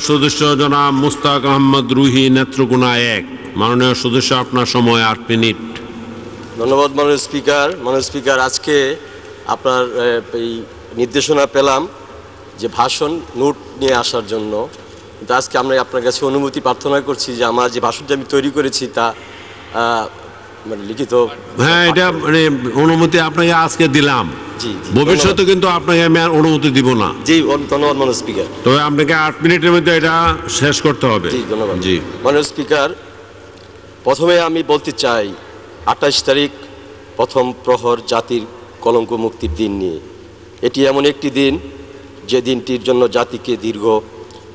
সদস্য জনাব মুস্তাক আহমদ রুহি, নেত্রকোনা 1। মাননীয় সদস্য, আপনার সময় 8 মিনিট। ধন্যবাদ মাননীয় স্পিকার। মাননীয় স্পিকার, আজকে আপনার এই নির্দেশনা পেলাম যে ভাষণ নোট নিয়ে আসার জন্য, কিন্তু আজকে আমরা আপনার কাছে অনুমতি প্রার্থনা করছি যে আমার যে ভাষণটা আমি তৈরি করেছি তা মানে লিখিত। হ্যাঁ, এটা মানে অনুমতি আপনাকে আজকে দিলাম, জি, ভবিষ্যতে কিন্তু আপনাকে আমি আর অনুমতি দিব না। জি, ধন্যবাদ মাননীয় স্পিকার। তবে আপনাকে 8 মিনিটের মধ্যে এটা শেষ করতে হবে। জি, ধন্যবাদ। জি মাননীয় স্পিকার, প্রথমে আমি বলতে চাই 28 তারিখ প্রথম প্রহর জাতির কলঙ্ক মুক্তির দিন নিয়ে। এটি এমন একটি দিন যে দিনটির জন্য জাতিকে দীর্ঘ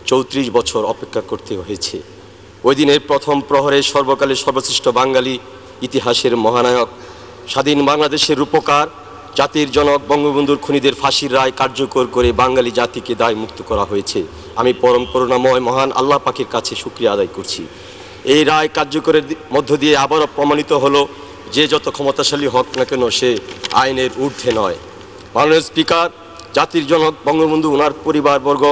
34 বছর অপেক্ষা করতে হয়েছে। ওই দিনের প্রথম প্রহরে সর্বকালের সর্বশ্রেষ্ঠ বাঙালি, ইতিহাসের মহানায়ক, স্বাধীন বাংলাদেশের রূপকার, জাতির জনক বঙ্গবন্ধুর খুনিদের ফাঁসির রায় কার্যকর করে বাঙালি জাতিকে দায় মুক্ত করা হয়েছে। আমি পরম করুণাময় মহান আল্লাহ পাকের কাছে শুকরিয়া আদায় করছি। এই রায় কার্যকরের মধ্য দিয়ে আবারও প্রমাণিত হলো যে যত ক্ষমতাশালী হোক না কেন সে আইনের ঊর্ধ্বে নয়। মাননীয় স্পিকার, জাতির জনক বঙ্গবন্ধু, ওনার পরিবারবর্গ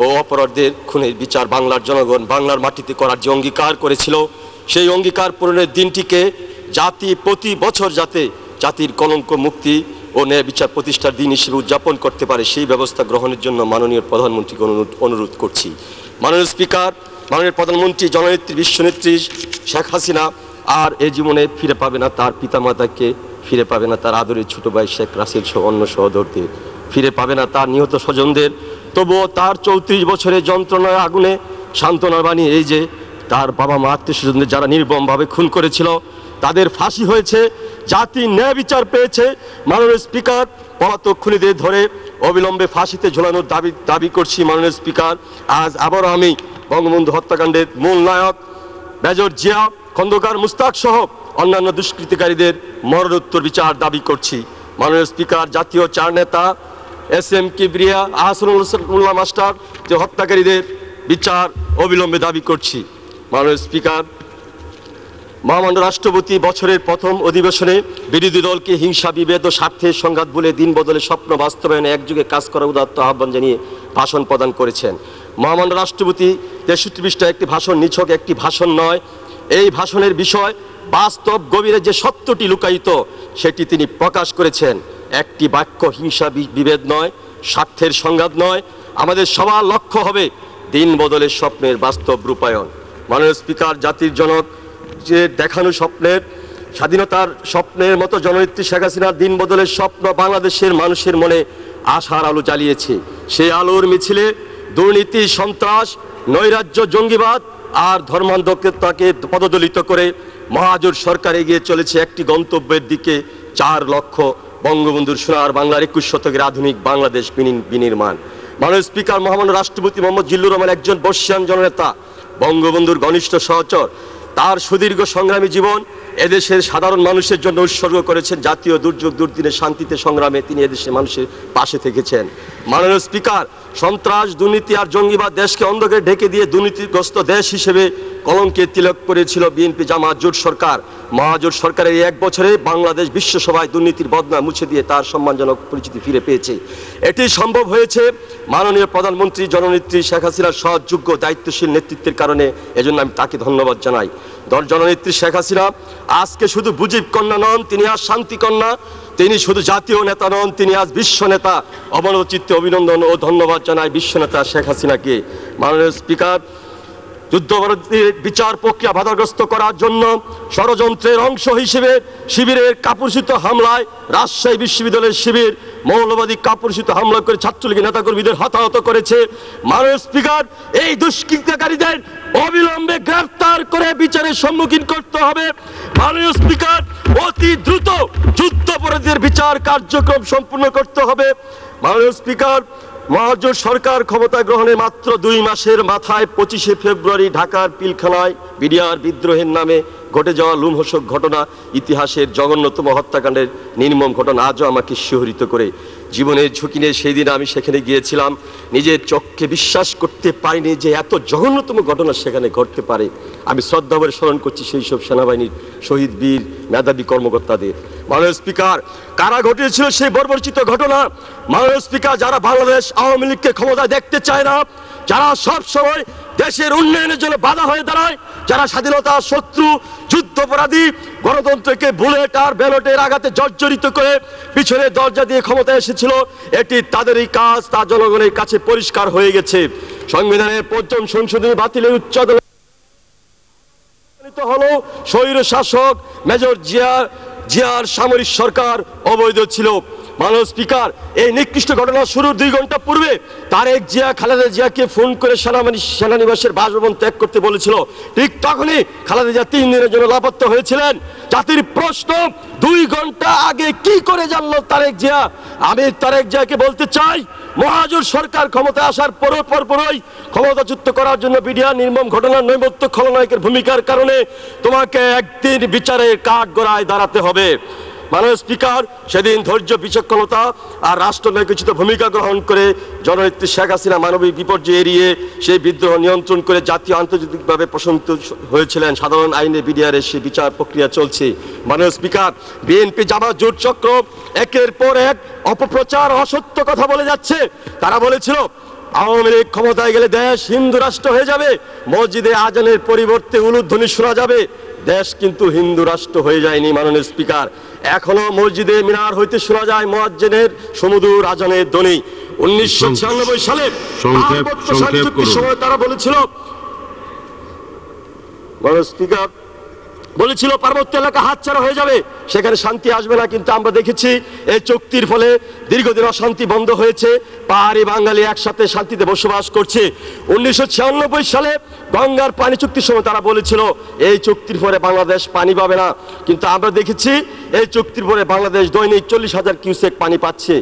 ও অপরাধীদের খুনের বিচার বাংলার জনগণ বাংলার মাটিতে করার যে অঙ্গীকার করেছিল, সেই অঙ্গীকার পূরণের দিনটিকে জাতি প্রতি বছর যাতে জাতির কলঙ্ক মুক্তি ও ন্যায় বিচার প্রতিষ্ঠার দিন হিসেবে উদযাপন করতে পারে সেই ব্যবস্থা গ্রহণের জন্য মাননীয় প্রধানমন্ত্রীকে অনুরোধ করছি। মাননীয় স্পিকার, মাননীয় প্রধানমন্ত্রী জননেত্রী বিশ্বনেত্রী শেখ হাসিনা আর এ জীবনে ফিরে পাবে না তার পিতামাতাকে, ফিরে পাবে না তার আদরের ছোট ভাই শেখ রাসেল সহ অন্য সহোদরদের, ফিরে পাবে না তার নিহত স্বজনদের। তবুও তার 34 বছরের যন্ত্রণার আগুনে সান্ত্বনার বাণী এই যে তার বাবা মা, আত্মীয় স্বজনদের যারা নির্মমভাবে খুন করেছিল তাদের ফাঁসি হয়েছে, জাতি ন্যায় বিচার পেয়েছে। মাননীয় স্পিকার, পলাতক খুনিদের ধরে অবিলম্বে ফাঁসিতে ঝোলানোর দাবি করছি। মাননীয় স্পিকার, আজ আবারও আমি বঙ্গবন্ধু হত্যাকাণ্ডের মূল নায়ক মেজর জিয়া, খন্দকার মুস্তাক সহ অন্যান্য দুষ্কৃতিকারীদের মরণোত্তর বিচার দাবি করছি। মাননীয় স্পিকার, জাতীয় 4 নেতা SM কিবরিয়া, আহসানুল্লাহ মাস্টার যে হত্যাকারীদের বিচার অবিলম্বে দাবি করছি। মাননীয় স্পিকার, মহামান্য রাষ্ট্রপতি বছরের প্রথম অধিবেশনে বিরোধী দলকে হিংসা, বিভেদ ও স্বার্থের সংঘাত বলে দিন বদলে স্বপ্ন বাস্তবায়নে একযোগে কাজ করার উদাত্ত আহ্বান জানিয়ে ভাষণ প্রদান করেছেন। মহামান্য রাষ্ট্রপতি 63 পৃষ্ঠা একটি ভাষণ নিছক একটি ভাষণ নয়, এই ভাষণের বিষয় বাস্তব গভীরে যে সত্যটি লুকায়িত সেটি তিনি প্রকাশ করেছেন। একটি বাক্য হিংসা, বিভেদ নয়, স্বার্থের সংঘাত নয়, আমাদের সবার লক্ষ্য হবে দিন বদলের স্বপ্নের বাস্তব রূপায়ণ। মাননীয় স্পিকার, জাতির জনক যে দেখানো স্বপ্নের, স্বাধীনতার স্বপ্নের মতো জননেত্রী শেখ হাসিনার দিন বদলের স্বপ্ন বাংলাদেশের মানুষের মনে আশার আলো জ্বালিয়েছে। সেই আলোর মিছিলে দুর্নীতি, সন্ত্রাস, নৈরাজ্য, জঙ্গিবাদ আর ধর্মান্ধতাকে পদদলিত করে মহাজোট সরকার এগিয়ে চলেছে একটি গন্তব্যের দিকে, 4 লক্ষ বঙ্গবন্ধুর সোনার বাংলার 21 শতকের আধুনিক বাংলাদেশ বিনির্মাণ। মাননীয় স্পিকার, মহামান্য রাষ্ট্রপতি মোহাম্মদ জিল্লুর রহমান একজন বর্ষিয়ান জননেতা, বঙ্গবন্ধুর ঘনিষ্ঠ সহচর। তার সুদীর্ঘ সংগ্রামী জীবন এদেশের সাধারণ মানুষের জন্য উৎসর্গ করেছেন। জাতীয় দুর্যোগ দুর্দিনে শান্তিতে সংগ্রামে তিনি এদেশের মানুষের পাশে থেকেছেন। মাননীয় স্পিকার, সন্ত্রাস, দুর্নীতি আর জঙ্গিবাদ দেশকে অন্ধকারে ঢেকে দিয়ে দুর্নীতিগ্রস্ত দেশ হিসেবে কলঙ্কের তিলক করেছিল বিএনপি জামাত জোট সরকার। মহাজোট সরকারের এই 1 বছরে বাংলাদেশ বিশ্বসভায় দুর্নীতির বদনা মুছে দিয়ে তার সম্মানজনক পরিচিতি ফিরে পেয়েছে। এটি সম্ভব হয়েছে মাননীয় প্রধানমন্ত্রী জননেত্রী শেখ হাসিনার সৎ, যোগ্য, দায়িত্বশীল নেতৃত্বের কারণে। এজন্য আমি তাকে ধন্যবাদ জানাই। জননেত্রী শেখ হাসিনা আজকে শুধু মুজিব কন্যা নন, তিনি আজ শান্তি কন্যা। তিনি শুধু জাতীয় নেতা নন, তিনি আজ বিশ্ব নেতা। অবনচিত্তে অভিনন্দন ও ধন্যবাদ জানাই বিশ্ব নেতা শেখ হাসিনাকে। মাননীয় স্পিকার, যুদ্ধবরোধীর বিচার প্রক্রিয়া বাধাগ্রস্ত করার জন্য ষড়যন্ত্রের অংশ হিসেবে শিবিরের কাপুরুষিত হামলায় রাজশাহী বিশ্ববিদ্যালয়ের শিবির মৌলবাদী কাপুরুষিত হামলা করে ছাত্রলীগের নেতাকর্মীদের হতাহত করেছে। মাননীয় স্পিকার, এই দুষ্কৃতিকারীদের অবিলম্বে গ্রেফতার করে বিচারের সম্মুখীন করতে হবে। মাননীয় স্পিকার, অতি দ্রুত যুদ্ধপরাধীদের বিচার কার্যক্রম সম্পূর্ণ করতে হবে। মাননীয় স্পিকার, মহাজোট সরকার ক্ষমতা গ্রহণের মাত্র 2 মাসের মাথায় 25শে ফেব্রুয়ারি ঢাকার পিলখানায় বিডিআর বিদ্রোহের নামে ঘটে যাওয়া লোমহর্ষক ঘটনা, ইতিহাসের জঘন্যতম হত্যাকাণ্ডের নির্মম ঘটনা আজও আমাকে শিহরিত করে। জীবনের ঝুঁকি নিয়ে সেই দিন আমি সেখানে গিয়েছিলাম। নিজের চোখকে বিশ্বাস করতে পারিনি যে এত জঘন্যতম ঘটনা সেখানে ঘটতে পারে। আমি শ্রদ্ধাভরে স্মরণ করছি সেই সব সেনাবাহিনীর শহীদ বীর মেধাবী কর্মকর্তাদের। মাননীয় স্পিকার, কারা ঘটিয়েছিল সেই বর্বরচিত ঘটনা? মাননীয় স্পিকার, যারা বাংলাদেশ আওয়ামী লীগকে ক্ষমতায় দেখতে চায় না, যারা সব সময় দেশের উন্নয়নের জন্য বাধা হয়ে দাঁড়ায়, যারা স্বাধীনতার শত্রু, যুদ্ধাপরাধী, গণতন্ত্রকে বুলেট আর ব্যালটের আঘাতে জর্জরিত করে পিছনে দরজা দিয়ে ক্ষমতায় এসেছিল, এটি তাদেরই কাজ, তা জনগণের কাছে পরিষ্কার হয়ে গেছে। সংবিধানের ৫ম সংশোধনী বাতিলের উচ্চ হলো স্বৈর শাসক মেজর জিয়ার সামরিক সরকার অবৈধ ছিল। মাননীয় স্পিকার, এই নিকৃষ্ট ঘটনা শুরুর 2 ঘন্টা পূর্বে তারেক জিয়া খালেদা জিয়াকে ফোন করে সেনানিবাসের বাসভবন ত্যাগ করতে বলেছিল। ঠিক তখনই খালেদা জিয়া 3 দিনের জন্য লাপত্তা হয়েছিলেন। জাতির প্রশ্ন, 2 ঘন্টা আগে কি করে জানলো তারেক জিয়া? আমি তারেক জিয়াকে বলতে চাই, মহাজোট সরকার ক্ষমতায় আসার পরপরই ক্ষমতাচ্যুত করার জন্য বিডিআর নির্মম ঘটনার নৈমিত্য খলনায়কের ভূমিকার কারণে তোমাকে একদিন বিচারের কাঠগড়ায় দাঁড়াতে হবে। মাননীয় স্পিকার, সেদিন ধৈর্য, বিচক্ষণতা আর রাষ্ট্রনৈতিক ভূমিকা গ্রহণ করে জননেত্রী শেখ হাসিনা মানবিক বিপর্যয় এড়িয়ে সেই বিদ্রোহ নিয়ন্ত্রণ করে জাতীয় আন্তর্জাতিকভাবে প্রশংসিত হয়েছিলেন। সাধারণ আইনে বিডিআরের সেই বিচার প্রক্রিয়া চলছে। মাননীয় স্পিকার, বিএনপি জামাত জোট চক্র একের পর এক অপপ্রচার, অসত্য কথা বলে যাচ্ছে। তারা বলেছিল আওয়ামী লীগ ক্ষমতায় গেলে দেশ হিন্দু রাষ্ট্র হয়ে যাবে, মসজিদে আজানের পরিবর্তে উলুধ্বনি শোনা যাবে। দেশ কিন্তু হিন্দু রাষ্ট্র হয়ে যায়নি। মাননীয় স্পিকার, এখনো মসজিদে মিনার হইতে শোনা যায় মুয়াজ্জিনের সুমধুর আজানের ধ্বনি। 1996 সালে সময় তারা বলেছিল, মাননীয় স্পিকার বলেছিল পার্বত্য এলাকা হাতছাড়া হয়ে যাবে, সেখানে শান্তি আসবে না। কিন্তু আমরা দেখেছি এই চুক্তির ফলে দীর্ঘদিন অশান্তি বন্ধ হয়েছে, পাহাড়ি বাঙালি একসাথে শান্তিতে বসবাস করছে। 1996 সালে গঙ্গার পানি চুক্তির সময় তারা বলেছিল এই চুক্তির ফলে বাংলাদেশ পানি পাবে না, কিন্তু আমরা দেখেছি এই চুক্তির পরে বাংলাদেশ দৈনিক 40,000 কিউসেক পানি পাচ্ছে।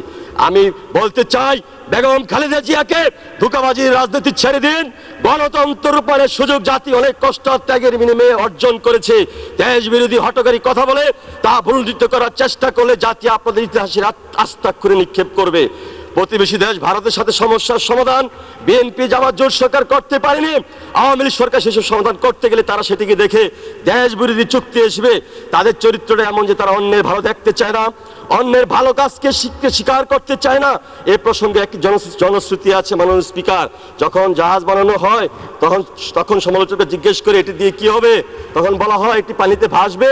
আমি বলতে চাই, বেগম খালেদা জিয়াকে ধোঁকাবাজির রাজনীতি ছেড়ে দিন। গণতন্ত্র রূপায়ণের সুযোগ জাতি অনেক কষ্ট ত্যাগের বিনিময়ে অর্জন করেছে। দেশ বিরোধী হটকারী কথা বলে তা ভুলুণ্ঠিত করার চেষ্টা করলে জাতি আপনাদের ইতিহাসের আস্তাক্ষরে নিক্ষেপ করবে। প্রতিবেশী দেশ ভারতের সাথে সমস্যার সমাধান বিএনপি জামাত জোট সরকার করতে পারেনি। আওয়ামী লীগ সরকার সেসব সমাধান করতে গেলে তারা সেটিকে দেখে দেশ বিরোধী চুক্তি আসবে। তাদের চরিত্রটা এমন যে তারা অন্যের ভালো দেখতে চায় না, অন্যের ভালো কাজকে স্বীকার করতে চায় না। এ প্রসঙ্গে একটি জনশ্রুতি আছে। মাননীয় স্পিকার, যখন জাহাজ বানানো হয় তখন সমালোচকরা জিজ্ঞেস করে এটি দিয়ে কি হবে, তখন বলা হয় এটি পানিতে ভাসবে,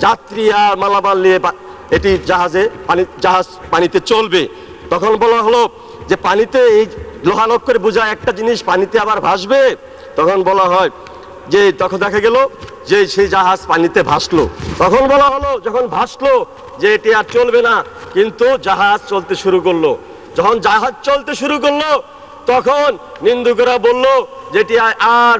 যাত্রী আর মালামাল নিয়ে এটি জাহাজ পানিতে চলবে। তখন বলা হলো যে পানিতে এই লোহালোক করে বোঝায় একটা জিনিস পানিতে আবার ভাসবে। তখন বলা হয় যে তখন দেখা গেল যে সেই জাহাজ পানিতে ভাসলো। তখন বলা হলো যখন ভাসলো যে এটি আর চলবে না, কিন্তু জাহাজ চলতে শুরু করলো। যখন জাহাজ চলতে শুরু করলো তখন নিন্দুকেরা বলল যে এটি আর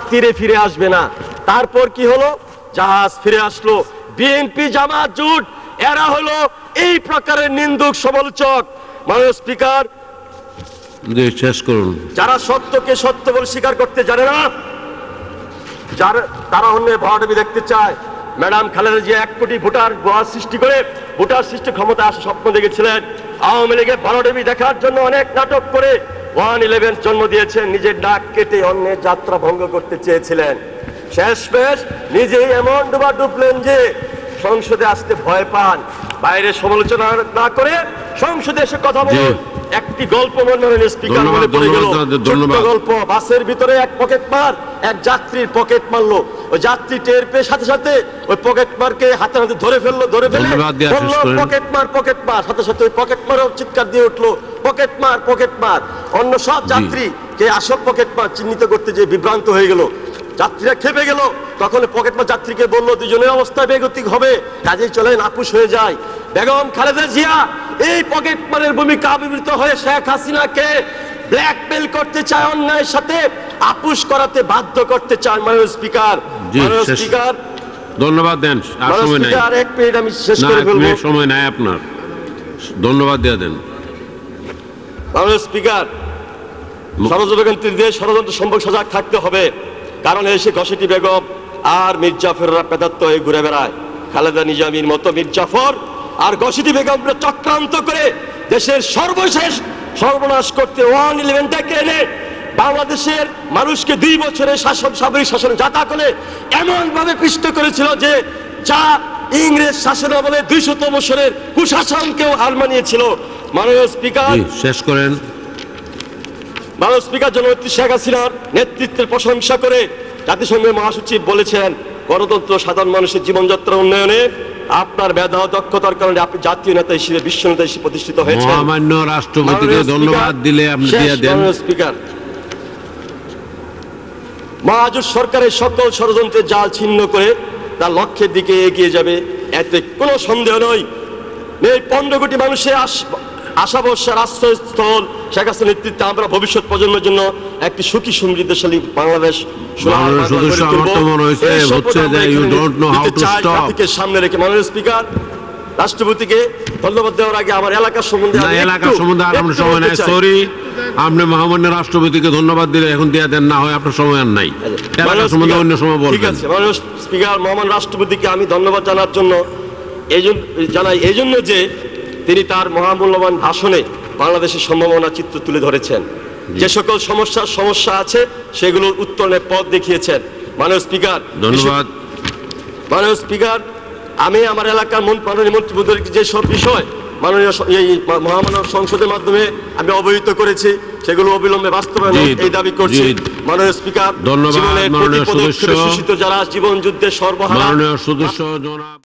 তীরে ফিরে আসবে না। তারপর কি হলো? জাহাজ ফিরে আসলো। বিএনপি জামাত জোট এরা হলো এই প্রকারের নিন্দুক সমালোচক। মাননীয় স্পিকার, শেষ করুন। যারা সত্যকে সত্য বলে স্বীকার করতে জানে না, তারা অন্যের ভরাডুবি দেখতে চায়। ম্যাডাম খালেদা জিয়া 1 কোটি ভোটার সৃষ্টি করে ভোটার সৃষ্টি ক্ষমতা আসার স্বপ্ন দেখেছিলেন। আওয়ামী লীগের ভরাডুবি দেখার জন্য অনেক নাটক করে 111 জন্ম দিয়েছেন। নিজের নাক কেটে অন্যের যাত্রা ভঙ্গ করতে চেয়েছিলেন। শেষমেশ নিজেই এমন ডুবলেন যে সংসদে আসতে ভয় পান। বাইরে সমালোচনা না করে সংসদে এসে কথা বলুন। একটি গল্প মনে স্পিকার মনে পড়ে গেল। গল্প, বাসের ভিতরে এক পকেটমার এক যাত্রীর পকেট মারলো। ওই যাত্রী টের পেয়ে সাথে সাথে ওই পকেটমারকে হাতে ধরে ফেলে পকেটমার সাথে সাথে ওই পকেটমারও চিৎকার দিয়ে উঠলো পকেটমার। অন্য সব যাত্রী কে আসল পকেটমার চিহ্নিত করতে যে বিভ্রান্ত হয়ে গেল। যাত্রীরা খেপে গেল। তখন পকেটমার যাত্রীকে বললো দুজনের অবস্থা বেগতিক হবে, কাজেই চলেন আপুস হয়ে যায়। বেগম খালেদা জিয়া এই পকেটমারের ভূমিকা আবির্ভূত হয়ে শেখ হাসিনাকে ব্ল্যাকমেল করতে চায়, অন্যায়ের সাথে আপুস করাতে বাধ্য করতে চায়। মাননীয় স্পিকার, ধন্যবাদ দেন। আর সময় নাই, আর 1 মিনিট আমি শেষ করে ফেলবো। সময় নাই আপনার, ধন্যবাদ দিয়ে দেন। মাননীয় স্পিকার, ষড়যন্ত্র সম্পর্কে সজাগ থাকতে হবে। কারণ এসে ঘসেটি বেগম আর মির্জাফররা পেদাত্ত হয়ে ঘুরে বেড়ায়। খালেদা নিজামীর মতো মির্জাফর আর ঘসেটি বেগমরা চক্রান্ত করে দেশের সর্বশেষ সর্বনাশ করতে 111 ডেকে এনে বাংলাদেশের মানুষকে 2 বছরের সামরিক শাসন যাতা করে এমন ভাবে পিষ্ট করেছিল যে যা ইংরেজ শাসন আমলে 200 বছরের কুশাসনকেও হার মানিয়েছিল। মাননীয় স্পিকার, শেষ করেন। মাননীয় স্পিকার জননেত্রী শেখ হাসিনার নেতৃত্বের প্রশংসা করে জাতিসংঘের মহাসচিব বলেছেন, গণতন্ত্র সাধারণ মানুষের জীবনযাত্রা উন্নয়নে আপনার মেধা ও দক্ষতার কারণে আপনি জাতীয় নেতা হিসেবে, বিশ্ব নেতা হিসেবে প্রতিষ্ঠিত হয়েছেন। মহামান্য রাষ্ট্রপতিকে ধন্যবাদ দিলে আপনি দিয়ে দেন। মাননীয় স্পিকার, মহাজোট সরকারের সকল ষড়যন্ত্রের জাল ছিন্ন করে তার লক্ষ্যের দিকে এগিয়ে যাবে, এতে কোনো সন্দেহ নয়। এই 15 কোটি মানুষের আশা ভরসার আশ্রয়স্থল শেখ হাসিনার নেতৃত্বে আমরা ভবিষ্যৎ প্রজন্মের জন্য একটি সুখী সমৃদ্ধশালী বাংলাদেশ সামনে রেখে মাননীয় স্পিকার, রাষ্ট্রপতিকে ধন্যবাদ দেওয়ার আগে আমার এলাকার সম্বন্ধে আপনি মহামান্য রাষ্ট্রপতিকে ধন্যবাদ দিলে এখন দিয়ে দেন, না হয় আপনার সময় আর নাই, এলাকা সম্বন্ধে অন্য সময় বলবেন। ঠিক আছে মাননীয় স্পিকার, মহামান্য রাষ্ট্রপতিকে আমি ধন্যবাদ জানার জন্য এই জন্য যে তিনি তার মহামূল্যবান ভাষণে বাংলাদেশের সম্ভাবনা চিত্র তুলে ধরেছেন, যে সকল সমস্যা আছে সেগুলোর উত্তরণের পথ দেখিয়েছেন। মাননীয় স্পিকার, ধন্যবাদ। মাননীয় স্পিকার, আমি আমার এলাকার মাননীয় মন্ত্রীদের যে সব বিষয় মাননীয় এই মহামান্য সংসদের মাধ্যমে আমি অবহিত করেছি, সেগুলো অবিলম্বে বাস্তবায়ন এই দাবি করছি। মাননীয় স্পিকার, ধন্যবাদ। মাননীয় সদস্য, যারা জীবন যুদ্ধে সর্বহারা মাননীয় সদস্য জনাব